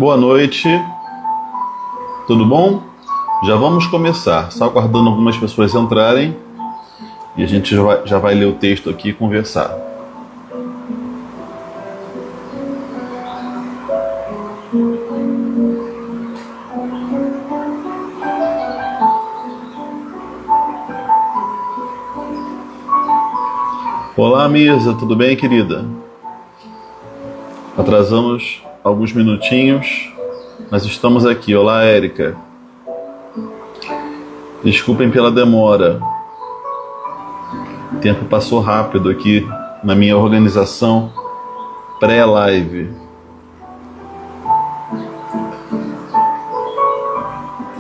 Boa noite, tudo bom? Já vamos começar, só aguardando algumas pessoas entrarem e a gente já vai ler o texto aqui e conversar. Olá, Misa, tudo bem, querida? Atrasamos alguns minutinhos, mas estamos aqui. Olá, Érica. Desculpem pela demora. O tempo passou rápido aqui na minha organização pré-live.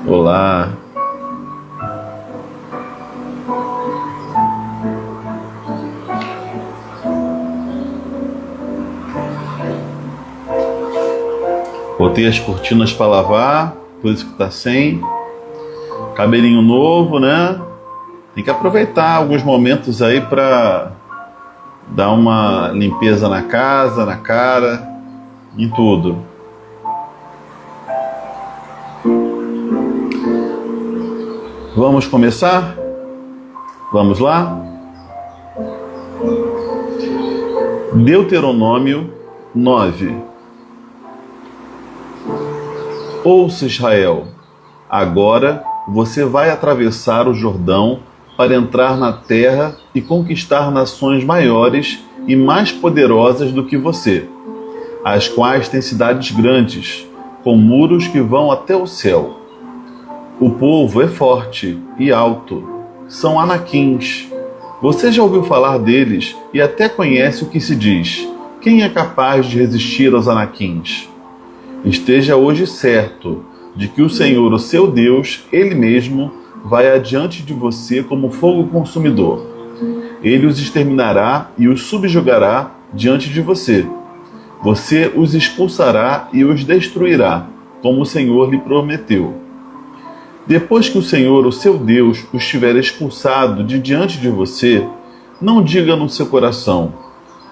Olá. Botei as cortinas para lavar, por isso que tá sem. Cabelinho novo, né? Tem que aproveitar alguns momentos aí para dar uma limpeza na casa, na cara, em tudo. Vamos começar? Vamos lá? Deuteronômio 9. Ouça, Israel, agora você vai atravessar o Jordão para entrar na terra e conquistar nações maiores e mais poderosas do que você, as quais têm cidades grandes, com muros que vão até o céu. O povo é forte e alto, são anaquins. Você já ouviu falar deles e até conhece o que se diz: quem é capaz de resistir aos anaquins? Esteja hoje certo de que o Senhor, o seu Deus, Ele mesmo, vai adiante de você como fogo consumidor. Ele os exterminará e os subjugará diante de você. Você os expulsará e os destruirá, como o Senhor lhe prometeu. Depois que o Senhor, o seu Deus, os tiver expulsado de diante de você, não diga no seu coração: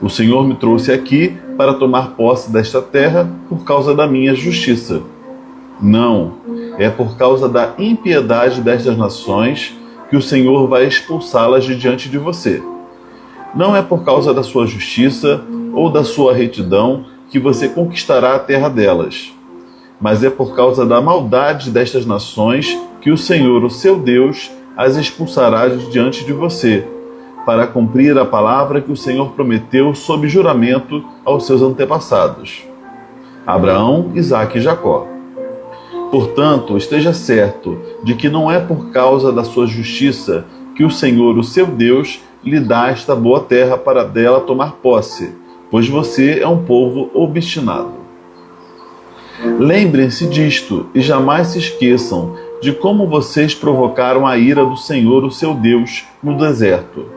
o Senhor me trouxe aqui para tomar posse desta terra por causa da minha justiça. Não, é por causa da impiedade destas nações que o Senhor vai expulsá-las de diante de você. Não é por causa da sua justiça ou da sua retidão que você conquistará a terra delas, mas é por causa da maldade destas nações que o Senhor, o seu Deus, as expulsará de diante de você, para cumprir a palavra que o Senhor prometeu sob juramento aos seus antepassados, Abraão, Isaque e Jacó. Portanto, esteja certo de que não é por causa da sua justiça que o Senhor, o seu Deus, lhe dá esta boa terra para dela tomar posse, pois você é um povo obstinado. Lembrem-se disto e jamais se esqueçam de como vocês provocaram a ira do Senhor, o seu Deus, no deserto.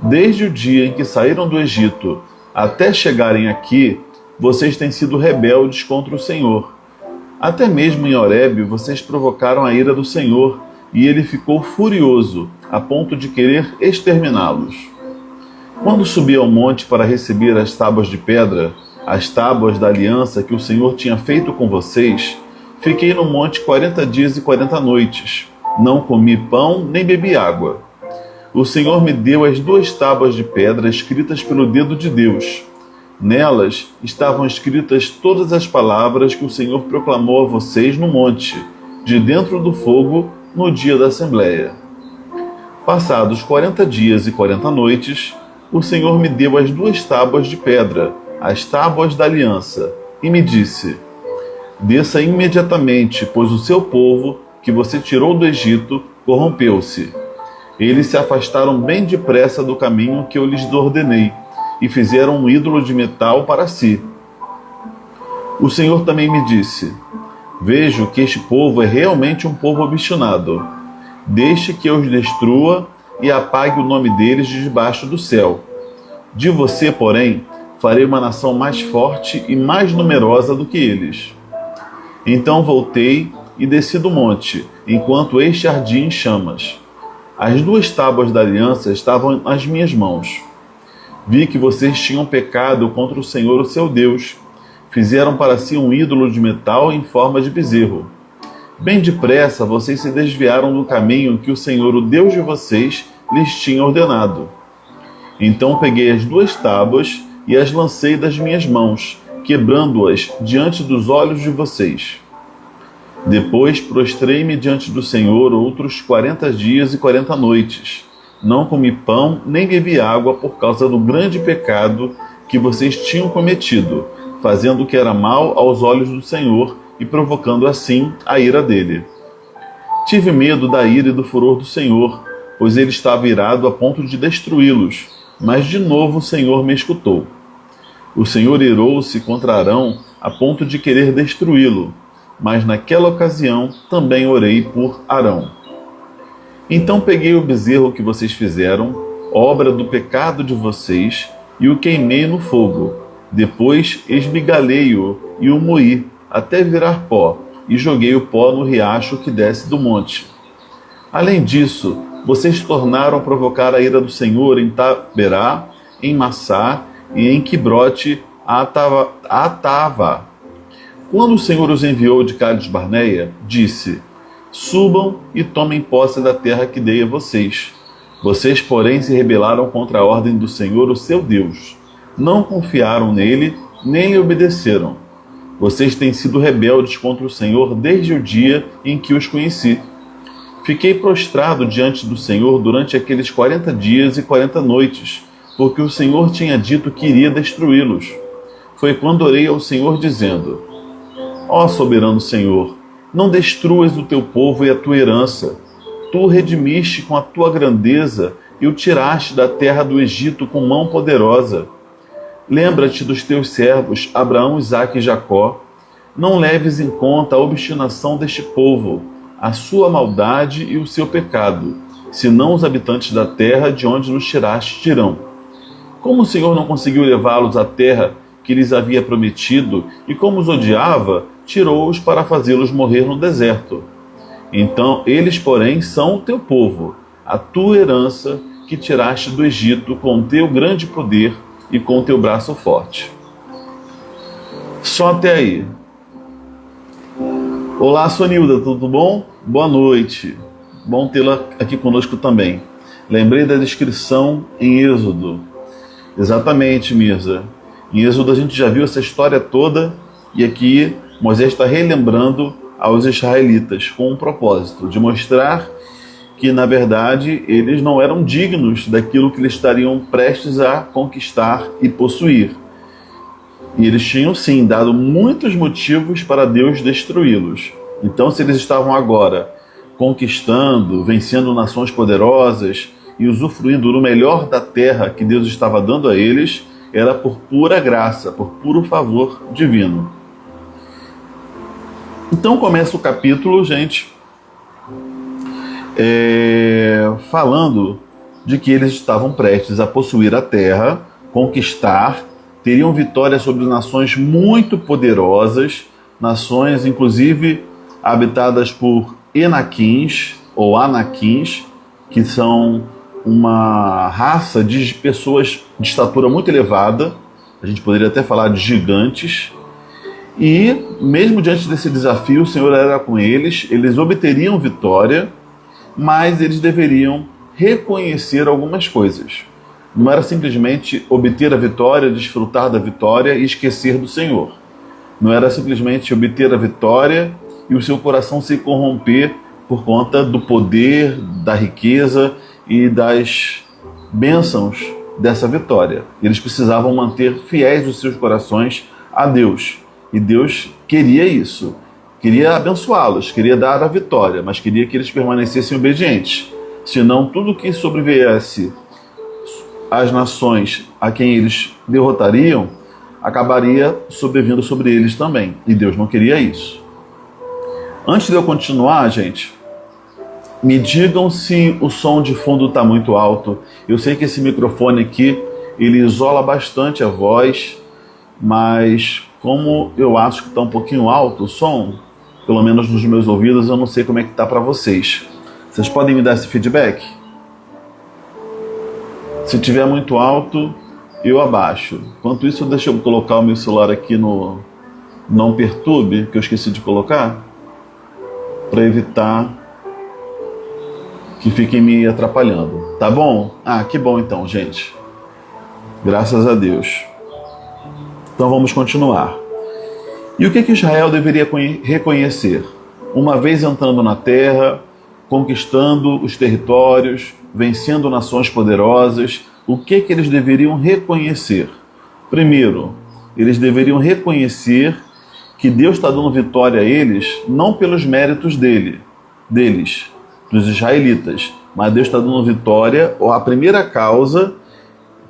Desde o dia em que saíram do Egito até chegarem aqui, vocês têm sido rebeldes contra o Senhor. Até mesmo em Horebe, vocês provocaram a ira do Senhor, e ele ficou furioso, a ponto de querer exterminá-los. Quando subi ao monte para receber as tábuas de pedra, as tábuas da aliança que o Senhor tinha feito com vocês, fiquei no monte 40 dias e 40 noites. Não comi pão nem bebi água. O Senhor me deu as 2 tábuas de pedra escritas pelo dedo de Deus. Nelas estavam escritas todas as palavras que o Senhor proclamou a vocês no monte, de dentro do fogo, no dia da Assembleia. Passados 40 dias e 40 noites, o Senhor me deu as 2 tábuas de pedra, as tábuas da aliança, e me disse: desça imediatamente, pois o seu povo, que você tirou do Egito, corrompeu-se. Eles se afastaram bem depressa do caminho que eu lhes ordenei, e fizeram um ídolo de metal para si. O Senhor também me disse: vejo que este povo é realmente um povo obstinado. Deixe que eu os destrua e apague o nome deles de debaixo do céu. De você, porém, farei uma nação mais forte e mais numerosa do que eles. Então voltei e desci do monte, enquanto este ardia em chamas. As 2 tábuas da aliança estavam nas minhas mãos. Vi que vocês tinham pecado contra o Senhor, o seu Deus, fizeram para si um ídolo de metal em forma de bezerro. Bem depressa vocês se desviaram do caminho que o Senhor, o Deus de vocês, lhes tinha ordenado. Então peguei as 2 tábuas e as lancei das minhas mãos, quebrando-as diante dos olhos de vocês. Depois prostrei-me diante do Senhor outros 40 dias e 40 noites. Não comi pão nem bebi água por causa do grande pecado que vocês tinham cometido, fazendo o que era mal aos olhos do Senhor e provocando assim a ira dele. Tive medo da ira e do furor do Senhor, pois ele estava irado a ponto de destruí-los, mas de novo o Senhor me escutou. O Senhor irou-se contra Arão a ponto de querer destruí-lo, mas naquela ocasião também orei por Arão. Então peguei o bezerro que vocês fizeram, obra do pecado de vocês, e o queimei no fogo. Depois esmigalhei-o e o moí, até virar pó, e joguei o pó no riacho que desce do monte. Além disso, vocês tornaram a provocar a ira do Senhor em Taberá, em Massá e em Quibrote Atava. Quando o Senhor os enviou de Cades Barneia, disse: subam e tomem posse da terra que dei a vocês. Vocês, porém, se rebelaram contra a ordem do Senhor, o seu Deus. Não confiaram nele, nem lhe obedeceram. Vocês têm sido rebeldes contra o Senhor desde o dia em que os conheci. Fiquei prostrado diante do Senhor durante aqueles 40 dias e 40 noites, porque o Senhor tinha dito que iria destruí-los. Foi quando orei ao Senhor dizendo: ó soberano Senhor, não destruas o teu povo e a tua herança. Tu o redimiste com a tua grandeza e o tiraste da terra do Egito com mão poderosa. Lembra-te dos teus servos, Abraão, Isaque e Jacó. Não leves em conta a obstinação deste povo, a sua maldade e o seu pecado, senão os habitantes da terra de onde nos tiraste dirão: como o Senhor não conseguiu levá-los à terra que lhes havia prometido, e como os odiava, tirou-os para fazê-los morrer no deserto. Então eles, porém, são o teu povo, a tua herança, que tiraste do Egito com o teu grande poder e com o teu braço forte. Só até aí. Olá, Sonilda, tudo bom? Boa noite. Bom tê-la aqui conosco também. Lembrei da descrição em Êxodo. Exatamente, Mirza. Em Êxodo a gente já viu essa história toda e aqui Moisés está relembrando aos israelitas com um propósito de mostrar que, na verdade, eles não eram dignos daquilo que eles estariam prestes a conquistar e possuir. E eles tinham, sim, dado muitos motivos para Deus destruí-los. Então, se eles estavam agora conquistando, vencendo nações poderosas e usufruindo do melhor da terra que Deus estava dando a eles, era por pura graça, por puro favor divino. Então começa o capítulo, gente, falando de que eles estavam prestes a possuir a terra, conquistar, teriam vitória sobre nações muito poderosas, nações inclusive habitadas por Enaquins ou Anaquins, que são uma raça de pessoas de estatura muito elevada, a gente poderia até falar de gigantes. E mesmo diante desse desafio, o Senhor era com eles, eles obteriam vitória, mas eles deveriam reconhecer algumas coisas. Não era simplesmente obter a vitória, desfrutar da vitória e esquecer do Senhor. Não era simplesmente obter a vitória e o seu coração se corromper por conta do poder, da riqueza e das bênçãos dessa vitória. Eles precisavam manter fiéis os seus corações a Deus. E Deus queria isso, queria abençoá-los, queria dar a vitória, mas queria que eles permanecessem obedientes. Senão tudo que sobreviesse às nações a quem eles derrotariam, acabaria sobrevindo sobre eles também. E Deus não queria isso. Antes de eu continuar, gente, me digam se o som de fundo está muito alto. Eu sei que esse microfone aqui, ele isola bastante a voz, mas como eu acho que está um pouquinho alto o som, pelo menos nos meus ouvidos, eu não sei como é que está para vocês. Vocês podem me dar esse feedback? Se tiver muito alto, eu abaixo. Enquanto isso, deixa eu colocar o meu celular aqui no não perturbe, que eu esqueci de colocar, para evitar que fiquem me atrapalhando. Tá bom? Ah, que bom então, gente. Graças a Deus. Então vamos continuar. E o que Israel deveria reconhecer? Uma vez entrando na terra, conquistando os territórios, vencendo nações poderosas, o que eles deveriam reconhecer? Primeiro, eles deveriam reconhecer que Deus está dando vitória a eles, não pelos méritos deles, dos israelitas, mas Deus está dando vitória, ou a primeira causa,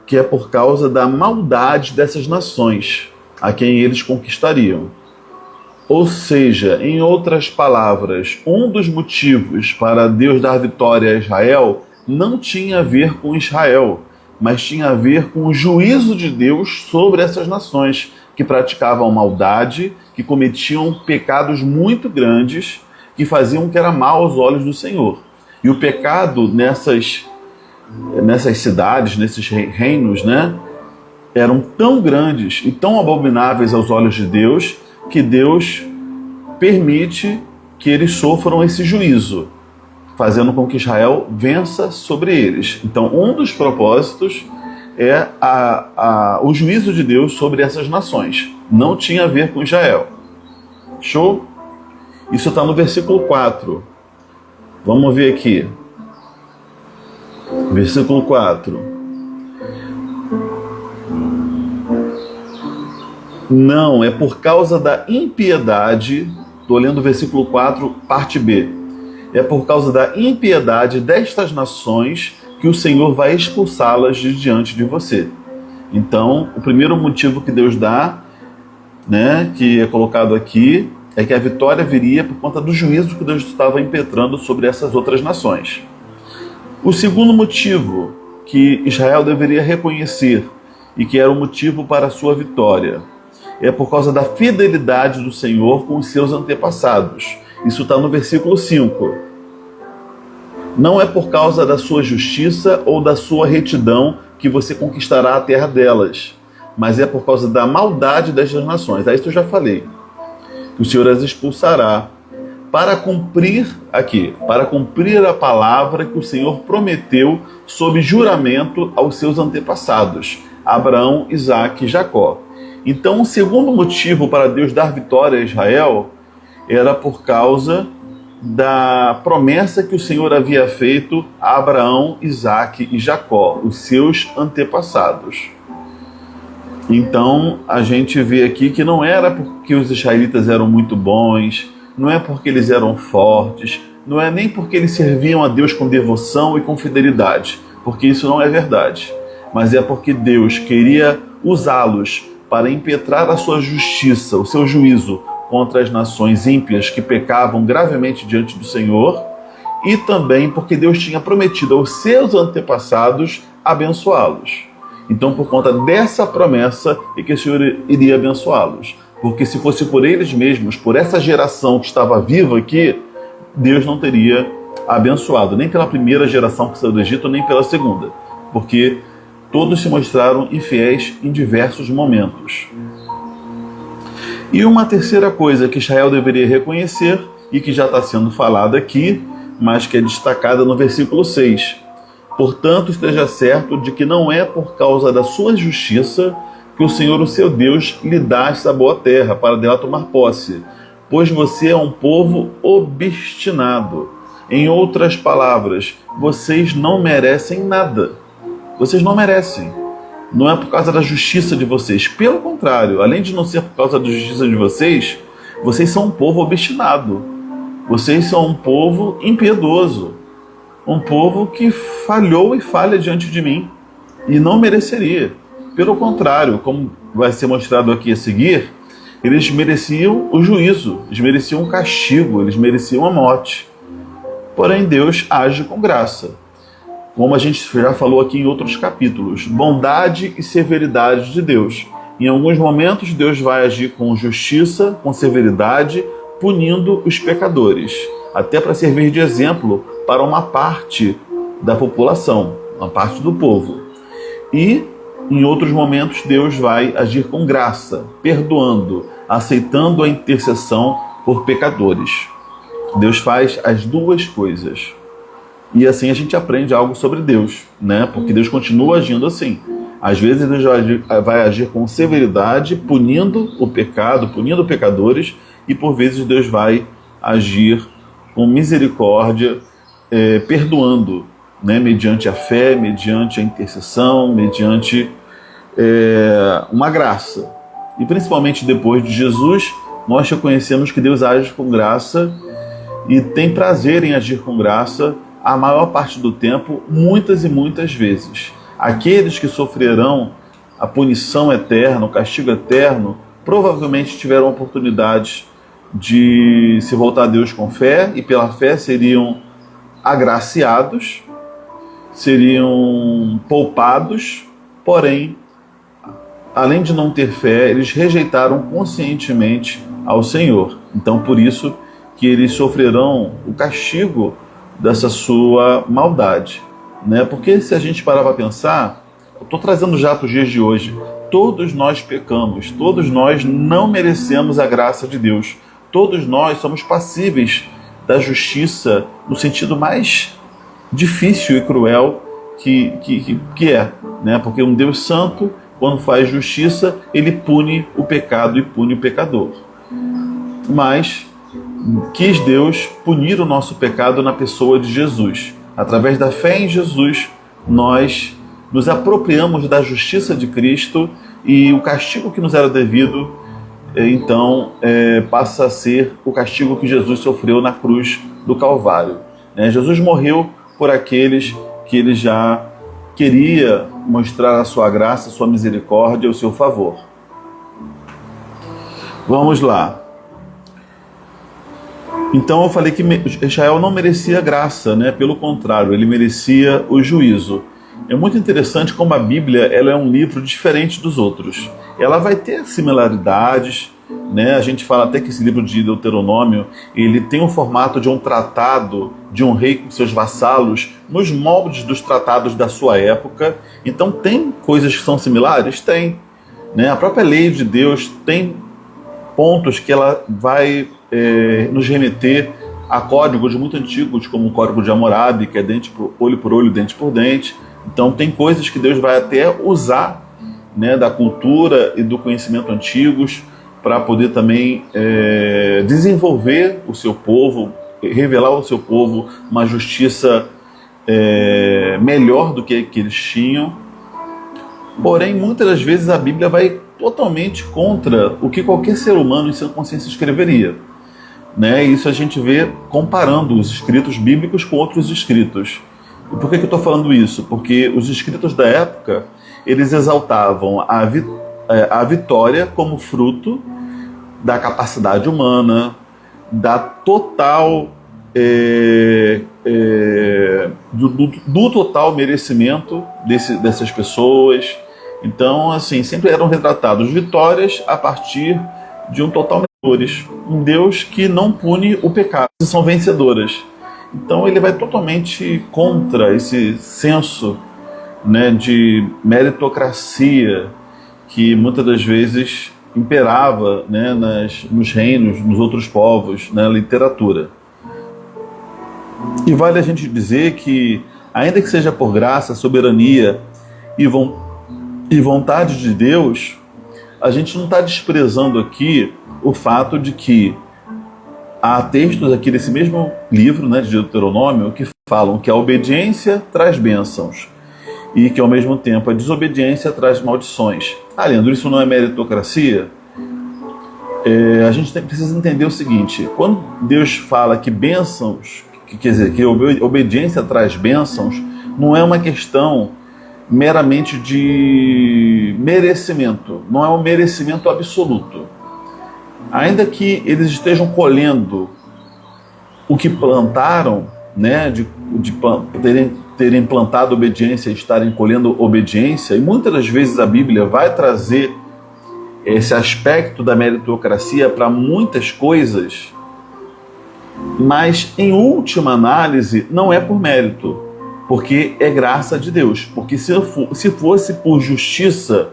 que é por causa da maldade dessas nações, a quem eles conquistariam. Ou seja, em outras palavras, um dos motivos para Deus dar vitória a Israel não tinha a ver com Israel, mas tinha a ver com o juízo de Deus sobre essas nações que praticavam maldade, que cometiam pecados muito grandes, que faziam o que era mal aos olhos do Senhor. E o pecado nessas cidades, nesses reinos, né, eram tão grandes e tão abomináveis aos olhos de Deus, que Deus permite que eles sofram esse juízo, fazendo com que Israel vença sobre eles. Então, um dos propósitos é o juízo de Deus sobre essas nações. Não tinha a ver com Israel. Show? Isso está no versículo 4. Vamos ver aqui. Versículo 4. Não, é por causa da impiedade, estou lendo o versículo 4, parte B. É por causa da impiedade destas nações que o Senhor vai expulsá-las de diante de você. Então, o primeiro motivo que Deus dá, né, que é colocado aqui, é que a vitória viria por conta do juízo que Deus estava impetrando sobre essas outras nações. O segundo motivo que Israel deveria reconhecer, e que era o motivo para a sua vitória, é por causa da fidelidade do Senhor com os seus antepassados. Isso está no versículo 5. Não é por causa da sua justiça ou da sua retidão que você conquistará a terra delas, mas é por causa da maldade destas nações. Isso eu já falei. O Senhor as expulsará para cumprir a palavra que o Senhor prometeu sob juramento aos seus antepassados, Abraão, Isaque e Jacó. Então, o segundo motivo para Deus dar vitória a Israel era por causa da promessa que o Senhor havia feito a Abraão, Isaque e Jacó, os seus antepassados. Então, a gente vê aqui que não era porque os israelitas eram muito bons, não é porque eles eram fortes, não é nem porque eles serviam a Deus com devoção e com fidelidade, porque isso não é verdade, mas é porque Deus queria usá-los para impetrar a sua justiça, o seu juízo contra as nações ímpias que pecavam gravemente diante do Senhor, e também porque Deus tinha prometido aos seus antepassados abençoá-los. Então, por conta dessa promessa, é que o Senhor iria abençoá-los. Porque se fosse por eles mesmos, por essa geração que estava viva aqui, Deus não teria abençoado, nem pela primeira geração que saiu do Egito, nem pela segunda. Porque todos se mostraram infiéis em diversos momentos. E uma terceira coisa que Israel deveria reconhecer, e que já está sendo falada aqui, mas que é destacada no versículo 6. Portanto, esteja certo de que não é por causa da sua justiça que o Senhor, o seu Deus, lhe dá essa boa terra para dela tomar posse, pois você é um povo obstinado. Em outras palavras, vocês não merecem nada. Vocês não merecem. Não é por causa da justiça de vocês. Pelo contrário, além de não ser por causa da justiça de vocês, vocês são um povo obstinado. Vocês são um povo impiedoso. Um povo que falhou e falha diante de mim. E não mereceria. Pelo contrário, como vai ser mostrado aqui a seguir, eles mereciam o juízo, eles mereciam o castigo, eles mereciam a morte. Porém, Deus age com graça. Como a gente já falou aqui em outros capítulos, bondade e severidade de Deus. Em alguns momentos, Deus vai agir com justiça, com severidade, punindo os pecadores, até para servir de exemplo para uma parte da população, uma parte do povo. E, em outros momentos, Deus vai agir com graça, perdoando, aceitando a intercessão por pecadores. Deus faz as duas coisas. E assim a gente aprende algo sobre Deus, né? Porque Deus continua agindo assim. Às vezes Deus vai agir com severidade, punindo o pecado, punindo pecadores, e por vezes Deus vai agir com misericórdia, perdoando, né? Mediante a fé, mediante a intercessão, mediante uma graça. E principalmente depois de Jesus, nós reconhecemos que Deus age com graça e tem prazer em agir com graça a maior parte do tempo, muitas e muitas vezes. Aqueles que sofrerão a punição eterna, o castigo eterno, provavelmente tiveram oportunidade de se voltar a Deus com fé, e pela fé seriam agraciados, seriam poupados, porém, além de não ter fé, eles rejeitaram conscientemente ao Senhor. Então, por isso que eles sofrerão o castigo dessa sua maldade, né? Porque se a gente parar para pensar, eu estou trazendo já para os dias de hoje, todos nós pecamos, todos nós não merecemos a graça de Deus, todos nós somos passíveis da justiça no sentido mais difícil e cruel que é, né? Porque um Deus santo, quando faz justiça, ele pune o pecado e pune o pecador. Mas quis Deus punir o nosso pecado na pessoa de Jesus. Através da fé em Jesus, nós nos apropriamos da justiça de Cristo, e o castigo que nos era devido, então, passa a ser o castigo que Jesus sofreu na cruz do Calvário. Jesus morreu por aqueles que ele já queria mostrar a sua graça, a sua misericórdia, o seu favor. Vamos lá. Então eu falei que Israel não merecia graça, né? Pelo contrário, ele merecia o juízo. É muito interessante como a Bíblia ela é um livro diferente dos outros. Ela vai ter similaridades, né? A gente fala até que esse livro de Deuteronômio ele tem o formato de um tratado de um rei com seus vassalos, nos moldes dos tratados da sua época. Então tem coisas que são similares? Tem, né? A própria lei de Deus tem pontos que ela vai nos remeter a códigos muito antigos, como o Código de Hammurabi, que é olho por olho, dente por dente. Então tem coisas que Deus vai até usar, né, da cultura e do conhecimento antigos para poder também desenvolver o seu povo, revelar ao seu povo uma justiça melhor do que eles tinham. Porém, muitas das vezes a Bíblia vai totalmente contra o que qualquer ser humano em sua consciência escreveria, né? Isso a gente vê comparando os escritos bíblicos com outros escritos. E por que eu estou falando isso? Porque os escritos da época, eles exaltavam a vitória como fruto da capacidade humana, da total do total merecimento dessas pessoas. Então, assim, sempre eram retratados vitórias a partir de um total vencedores. Um Deus que não pune o pecado, são vencedoras. Então ele vai totalmente contra esse senso, né, de meritocracia que muitas das vezes imperava, né, nos reinos, nos outros povos, na literatura. E vale a gente dizer que, ainda que seja por graça, soberania e vontade de Deus, a gente não está desprezando aqui o fato de que há textos aqui desse mesmo livro, né, de Deuteronômio, que falam que a obediência traz bênçãos e que ao mesmo tempo a desobediência traz maldições. Leandro, isso não é meritocracia? A gente precisa entender o seguinte: quando Deus fala que bênçãos, quer dizer, que obediência traz bênçãos, não é uma questão meramente de merecimento, não é um merecimento absoluto. Ainda que eles estejam colhendo o que plantaram, né, de terem plantado obediência e estarem colhendo obediência, e muitas das vezes a Bíblia vai trazer esse aspecto da meritocracia para muitas coisas, mas em última análise não é por mérito, porque é graça de Deus. Porque se fosse por justiça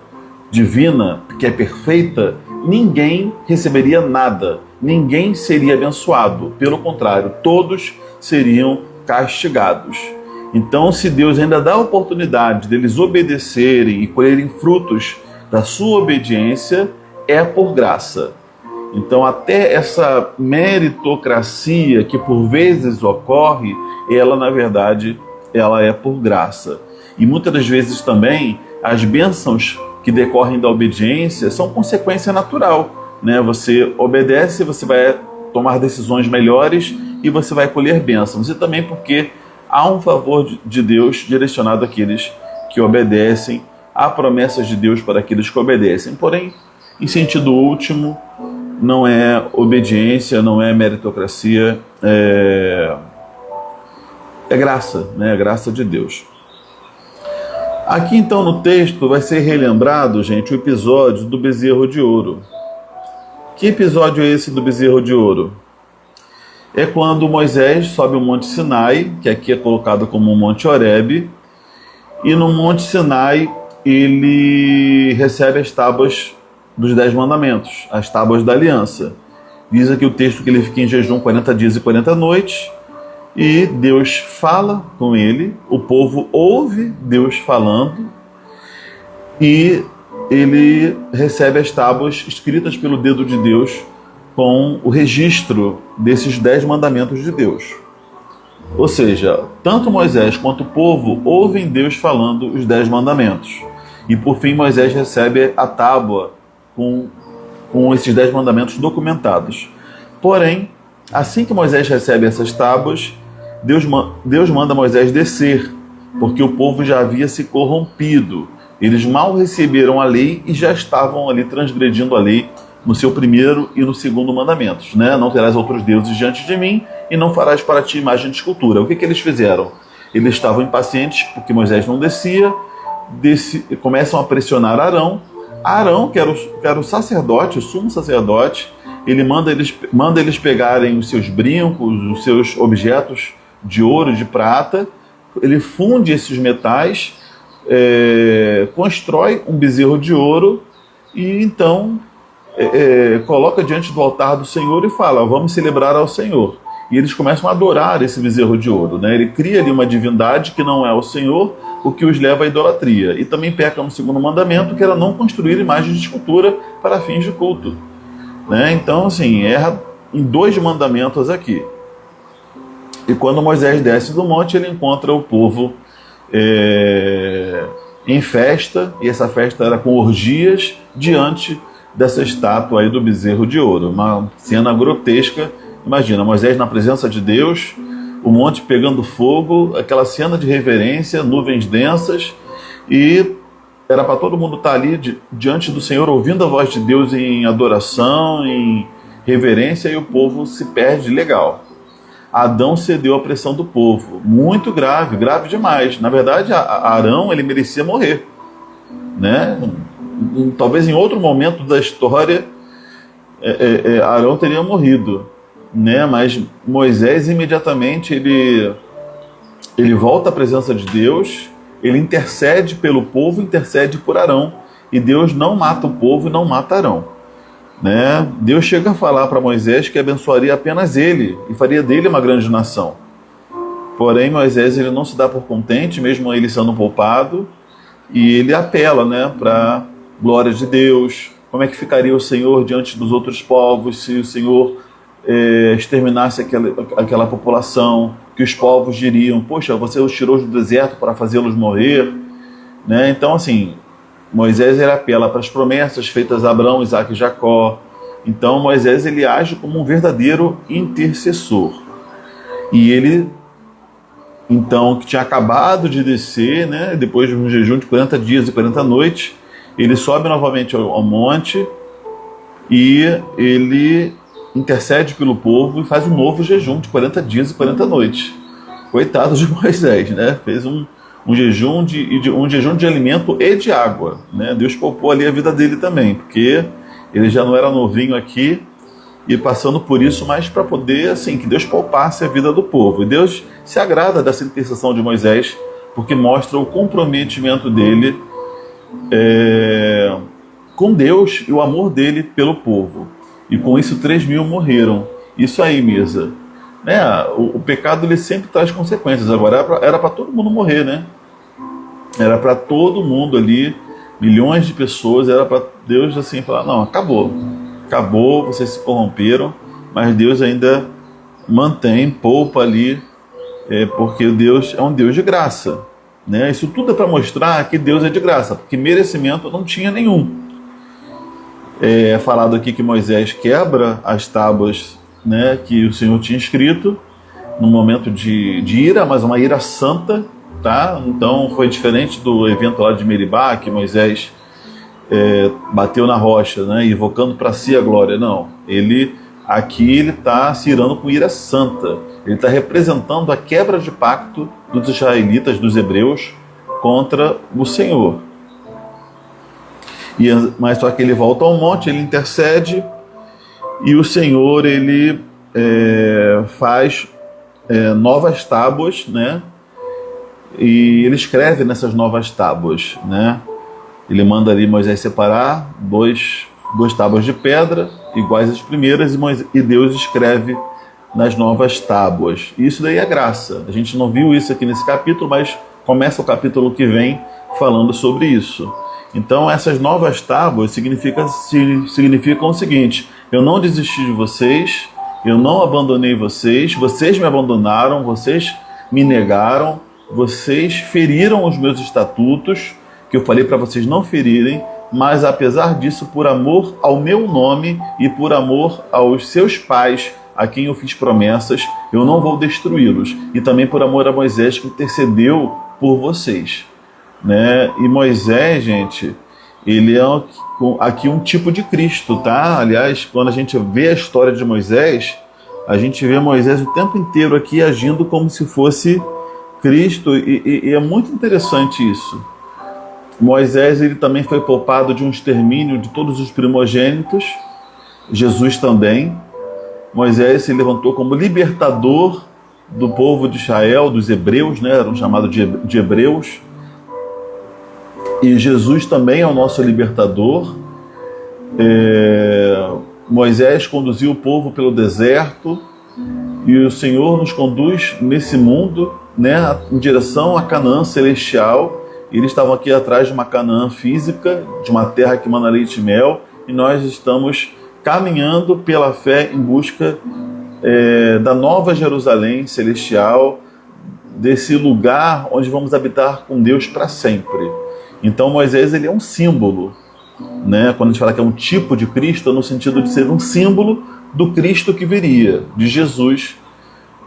divina, que é perfeita, ninguém receberia nada, ninguém seria abençoado. Pelo contrário, todos seriam castigados. Então, se Deus ainda dá a oportunidade deles obedecerem e colherem frutos da sua obediência, é por graça. Então, até essa meritocracia que por vezes ocorre, ela, na verdade, ela é por graça. E muitas das vezes também, as bênçãos que decorrem da obediência são consequência natural, né? Você obedece, você vai tomar decisões melhores e você vai colher bênçãos. E também porque há um favor de Deus direcionado àqueles que obedecem, há promessas de Deus para aqueles que obedecem. Porém, em sentido último, não é obediência, não é meritocracia, é graça, né? É graça de Deus. Aqui então no texto vai ser relembrado, gente, o episódio do bezerro de ouro. Que episódio é esse do bezerro de ouro? É quando Moisés sobe o Monte Sinai, que aqui é colocado como o Monte Horebe, e no Monte Sinai ele recebe as tábuas dos 10 mandamentos, as tábuas da aliança. Diz aqui o texto que ele fica em jejum 40 dias e 40 noites, e Deus fala com ele, o povo ouve Deus falando, e ele recebe as tábuas escritas pelo dedo de Deus com o registro desses 10 mandamentos de Deus. Ou seja, tanto Moisés quanto o povo ouvem Deus falando os 10 mandamentos. E por fim Moisés recebe a tábua com esses 10 mandamentos documentados. Porém, assim que Moisés recebe essas tábuas, Deus manda Moisés descer, porque o povo já havia se corrompido. Eles mal receberam a lei e já estavam ali transgredindo a lei no seu primeiro e no segundo mandamentos, né? Não terás outros deuses diante de mim e não farás para ti imagem de escultura. O que eles fizeram? Eles estavam impacientes porque Moisés não descia, começam a pressionar Arão. Arão, que era o sacerdote, o sumo sacerdote, ele manda eles pegarem os seus brincos, os seus objetos de ouro e de prata, ele funde esses metais, constrói um bezerro de ouro e então coloca diante do altar do Senhor e fala: vamos celebrar ao Senhor. E eles começam a adorar esse bezerro de ouro, né? Ele cria ali uma divindade que não é o Senhor, o que os leva à idolatria. E também peca no segundo mandamento, que era não construir imagens de escultura para fins de culto, né? Então, assim, erra em 2 mandamentos aqui. E quando Moisés desce do monte, ele encontra o povo em festa, e essa festa era com orgias diante dessa estátua aí do bezerro de ouro. Uma cena grotesca. Imagina, Moisés na presença de Deus, o monte pegando fogo, aquela cena de reverência, nuvens densas, e era para todo mundo estar ali diante do Senhor, ouvindo a voz de Deus em adoração, em reverência, e o povo se perde legal. Adão cedeu à pressão do povo, muito grave, grave demais. Na verdade, Arão, ele merecia morrer, né? Talvez em outro momento da história, Arão teria morrido, né? Mas Moisés imediatamente ele volta à presença de Deus, ele intercede pelo povo, intercede por Arão, e Deus não mata o povo e não mata Arão, né? Deus chega a falar para Moisés que abençoaria apenas ele e faria dele uma grande nação. Porém, Moisés ele não se dá por contente, mesmo ele sendo poupado, e ele apela, né, para a glória de Deus. Como é que ficaria o Senhor diante dos outros povos se o Senhor exterminasse aquela população, que os povos diriam: poxa, você os tirou do deserto para fazê-los morrer, né? Então, assim, Moisés ele apela para as promessas feitas a Abraão, Isaque e Jacó. Então Moisés ele age como um verdadeiro intercessor. E ele, então, que tinha acabado de descer, né, depois de um jejum de 40 dias e 40 noites, ele sobe novamente ao monte e ele intercede pelo povo e faz um novo jejum de 40 dias e 40 noites. Coitado de Moisés, né? Fez um jejum de alimento e de água, né? Deus poupou ali a vida dele também, porque ele já não era novinho aqui e passando por isso, mas para poder, assim, que Deus poupasse a vida do povo. E Deus se agrada dessa intercessão de Moisés, porque mostra o comprometimento dele com Deus e o amor dele pelo povo. E com isso 3.000 morreram. Isso aí, mesa. Né? O pecado ele sempre traz consequências. Agora era para todo mundo morrer, né? Era para todo mundo ali, milhões de pessoas, era para Deus assim falar, não, acabou, vocês se corromperam, mas Deus ainda mantém, poupa ali, porque Deus é um Deus de graça, né? Isso tudo é para mostrar que Deus é de graça, porque merecimento não tinha nenhum. É falado aqui que Moisés quebra as tábuas, né, que o Senhor tinha escrito, num momento de ira, mas uma ira santa, tá? Então foi diferente do evento lá de Meribá, que Moisés bateu na rocha, né, invocando para si a glória. Não, aqui ele está se irando com ira santa. Ele está representando a quebra de pacto dos israelitas, dos hebreus, contra o Senhor. Mas só que ele volta ao monte, ele intercede, e o Senhor ele faz novas tábuas, né? E ele escreve nessas novas tábuas, né? Ele manda ali Moisés separar duas tábuas de pedra, iguais às primeiras, e Deus escreve nas novas tábuas. E isso daí é graça. A gente não viu isso aqui nesse capítulo, mas começa o capítulo que vem falando sobre isso. Então essas novas tábuas significam o seguinte: eu não desisti de vocês, eu não abandonei vocês, vocês me abandonaram, vocês me negaram, vocês feriram os meus estatutos, que eu falei para vocês não ferirem, mas apesar disso, por amor ao meu nome e por amor aos seus pais, a quem eu fiz promessas, eu não vou destruí-los. E também por amor a Moisés, que intercedeu por vocês. Né? E Moisés, gente, ele é aqui um tipo de Cristo, tá? Aliás, quando a gente vê a história de Moisés, a gente vê Moisés o tempo inteiro aqui agindo como se fosse Cristo, e é muito interessante isso. Moisés ele também foi poupado de um extermínio de todos os primogênitos, Jesus também. Moisés se levantou como libertador do povo de Israel, dos hebreus, né? Eram chamados de hebreus. E Jesus também é o nosso libertador. Moisés conduziu o povo pelo deserto, e o Senhor nos conduz nesse mundo, né, em direção a Canaã celestial. Eles estavam aqui atrás de uma Canaã física, de uma terra que mana leite e mel, e nós estamos caminhando pela fé em busca da nova Jerusalém celestial, desse lugar onde vamos habitar com Deus para sempre. Então Moisés ele é um símbolo, né? Quando a gente fala que é um tipo de Cristo, no sentido de ser um símbolo do Cristo que viria, de Jesus,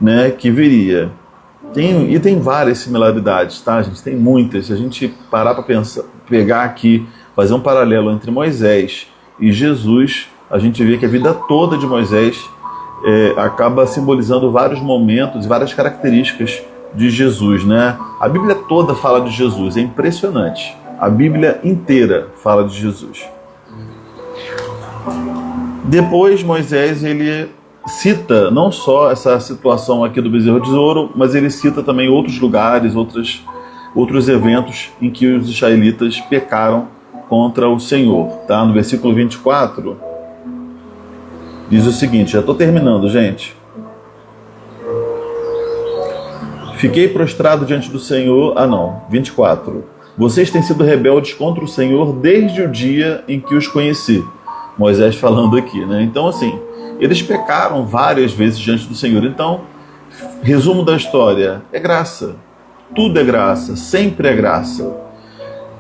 né, que viria. Tem várias similaridades, tá, gente? Tem muitas. Se a gente parar para pensar, pegar aqui, fazer um paralelo entre Moisés e Jesus, a gente vê que a vida toda de Moisés acaba simbolizando vários momentos e várias características de Jesus, né? A Bíblia toda fala de Jesus, é impressionante. A Bíblia inteira fala de Jesus. Depois Moisés ele cita não só essa situação aqui do bezerro de ouro, mas ele cita também outros lugares, outros eventos em que os israelitas pecaram contra o Senhor. Tá? No versículo 24, diz o seguinte, já estou terminando, gente. Fiquei prostrado diante do Senhor... 24. Vocês têm sido rebeldes contra o Senhor desde o dia em que os conheci. Moisés falando aqui, né? Então, assim, eles pecaram várias vezes diante do Senhor. Então, resumo da história, é graça. Tudo é graça, sempre é graça.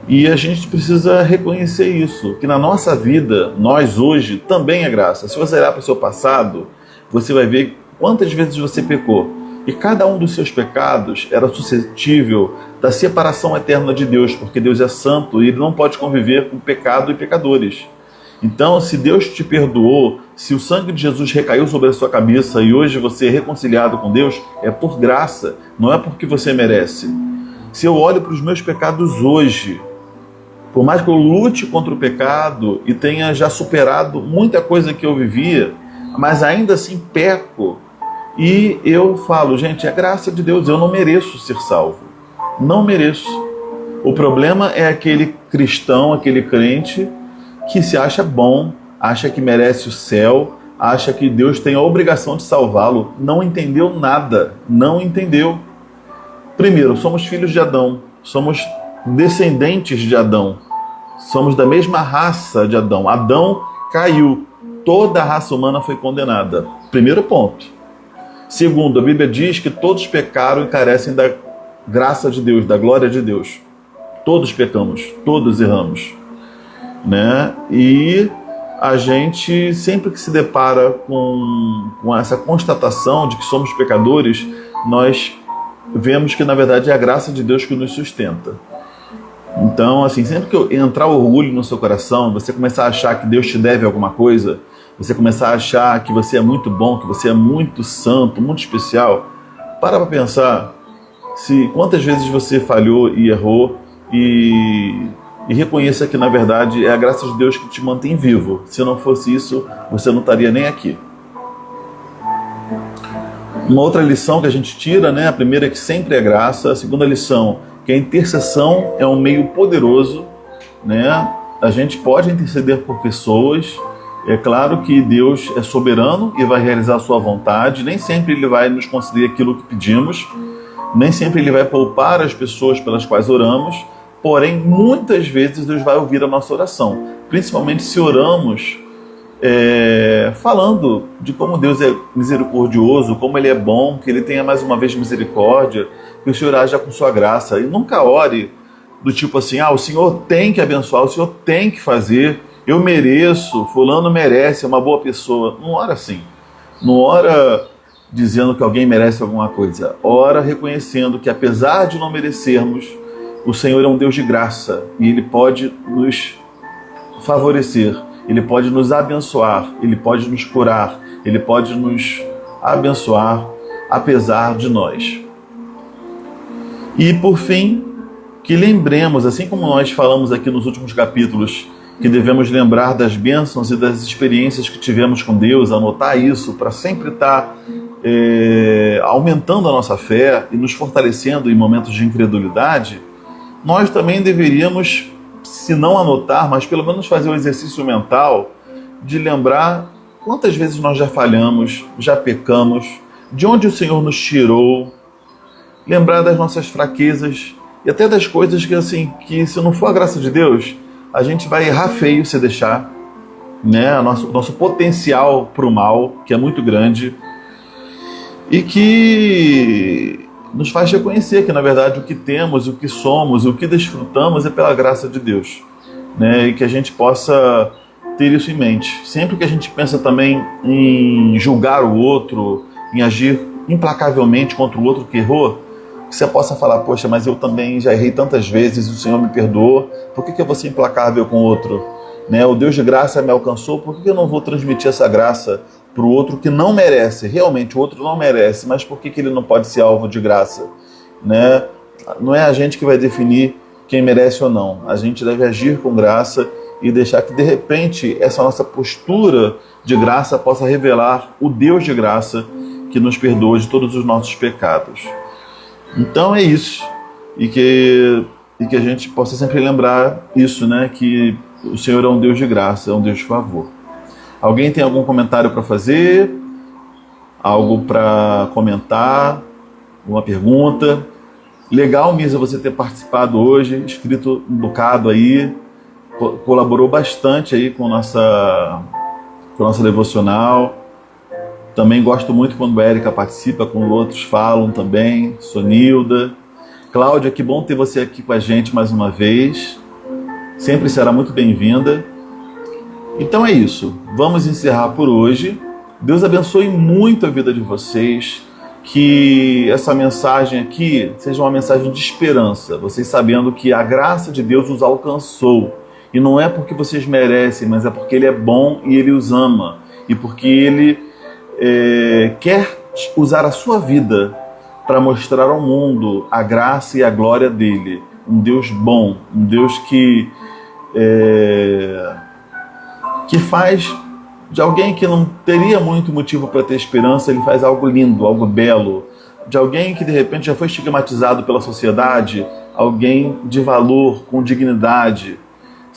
E a gente precisa reconhecer isso, que na nossa vida, nós hoje, também é graça. Se você olhar para o seu passado, você vai ver quantas vezes você pecou. E cada um dos seus pecados era suscetível da separação eterna de Deus, porque Deus é santo e Ele não pode conviver com pecado e pecadores. Então, se Deus te perdoou, se o sangue de Jesus recaiu sobre a sua cabeça e hoje você é reconciliado com Deus, é por graça, não é porque você merece. Se eu olho para os meus pecados hoje, por mais que eu lute contra o pecado e tenha já superado muita coisa que eu vivia, mas ainda assim peco, e eu falo, gente, é graça de Deus, eu não mereço ser salvo. Não mereço. O problema é aquele cristão, aquele crente que se acha bom, acha que merece o céu, acha que Deus tem a obrigação de salvá-lo. Não entendeu nada, não entendeu. Primeiro, somos filhos de Adão, somos descendentes de Adão, somos da mesma raça de Adão. Adão caiu, toda a raça humana foi condenada. Primeiro ponto. Segundo, a Bíblia diz que todos pecaram e carecem da graça de Deus, da glória de Deus. Todos pecamos, todos erramos, né? E a gente, sempre que se depara com essa constatação de que somos pecadores, nós vemos que, na verdade, é a graça de Deus que nos sustenta. Então, assim, sempre que entrar orgulho no seu coração, você começar a achar que Deus te deve alguma coisa, você começar a achar que você é muito bom, que você é muito santo, muito especial, para pensar quantas vezes você falhou e errou e reconheça que, na verdade, é a graça de Deus que te mantém vivo. Se não fosse isso, você não estaria nem aqui. Uma outra lição que a gente tira, né? A primeira é que sempre é graça. A segunda lição, que a intercessão é um meio poderoso, né? A gente pode interceder por pessoas. É claro que Deus é soberano e vai realizar a sua vontade. Nem sempre Ele vai nos conceder aquilo que pedimos. Nem sempre Ele vai poupar as pessoas pelas quais oramos. Porém, muitas vezes Deus vai ouvir a nossa oração. Principalmente se oramos falando de como Deus é misericordioso, como Ele é bom, que Ele tenha mais uma vez misericórdia, que o Senhor haja com sua graça. E nunca ore do tipo assim, o Senhor tem que abençoar, o Senhor tem que fazer, eu mereço, fulano merece, é uma boa pessoa. Não ora assim. Não ora dizendo que alguém merece alguma coisa. Ora reconhecendo que, apesar de não merecermos, o Senhor é um Deus de graça e Ele pode nos favorecer, Ele pode nos abençoar, Ele pode nos curar, Ele pode nos abençoar apesar de nós. E por fim, que lembremos, assim como nós falamos aqui nos últimos capítulos, que devemos lembrar das bênçãos e das experiências que tivemos com Deus, anotar isso para sempre estar aumentando a nossa fé e nos fortalecendo em momentos de incredulidade. Nós também deveríamos, se não anotar, mas pelo menos fazer o exercício mental de lembrar quantas vezes nós já falhamos, já pecamos, de onde o Senhor nos tirou, lembrar das nossas fraquezas e até das coisas que, assim, que se não for a graça de Deus, a gente vai errar feio se deixar, né? Nosso potencial para o mal, que é muito grande, e que nos faz reconhecer que, na verdade, o que temos, o que somos, o que desfrutamos é pela graça de Deus, né? E que a gente possa ter isso em mente. Sempre que a gente pensa também em julgar o outro, em agir implacavelmente contra o outro que errou, que você possa falar, poxa, mas eu também já errei tantas vezes e o Senhor me perdoou, por que eu vou ser implacável com o outro? Né? O Deus de graça me alcançou, por que eu não vou transmitir essa graça para o outro que não merece? Realmente o outro não merece, mas por que ele não pode ser alvo de graça? Né? Não é a gente que vai definir quem merece ou não. A gente deve agir com graça e deixar que, de repente, essa nossa postura de graça possa revelar o Deus de graça que nos perdoa de todos os nossos pecados. Então é isso. E que a gente possa sempre lembrar isso, né? Que o Senhor é um Deus de graça, é um Deus de favor. Alguém tem algum comentário para fazer? Algo para comentar? Uma pergunta? Legal, Misa, você ter participado hoje, escrito um bocado aí, colaborou bastante aí com a nossa devocional. Também gosto muito quando a Érica participa, quando outros falam também. Sonilda. Cláudia, que bom ter você aqui com a gente mais uma vez. Sempre será muito bem-vinda. Então é isso. Vamos encerrar por hoje. Deus abençoe muito a vida de vocês. Que essa mensagem aqui seja uma mensagem de esperança. Vocês sabendo que a graça de Deus os alcançou. E não é porque vocês merecem, mas é porque Ele é bom e Ele os ama. E porque Ele quer usar a sua vida para mostrar ao mundo a graça e a glória dele. Um Deus bom, um Deus que faz de alguém que não teria muito motivo para ter esperança, Ele faz algo lindo, algo belo. De alguém que de repente já foi estigmatizado pela sociedade, alguém de valor, com dignidade.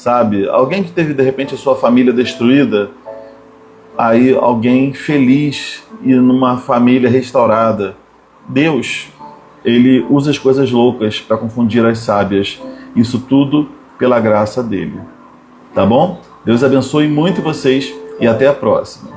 sabe? Alguém que teve de repente a sua família destruída, aí alguém feliz e numa família restaurada. Deus, ele usa as coisas loucas para confundir as sábias. Isso tudo pela graça dele. Tá bom? Deus abençoe muito vocês e até a próxima.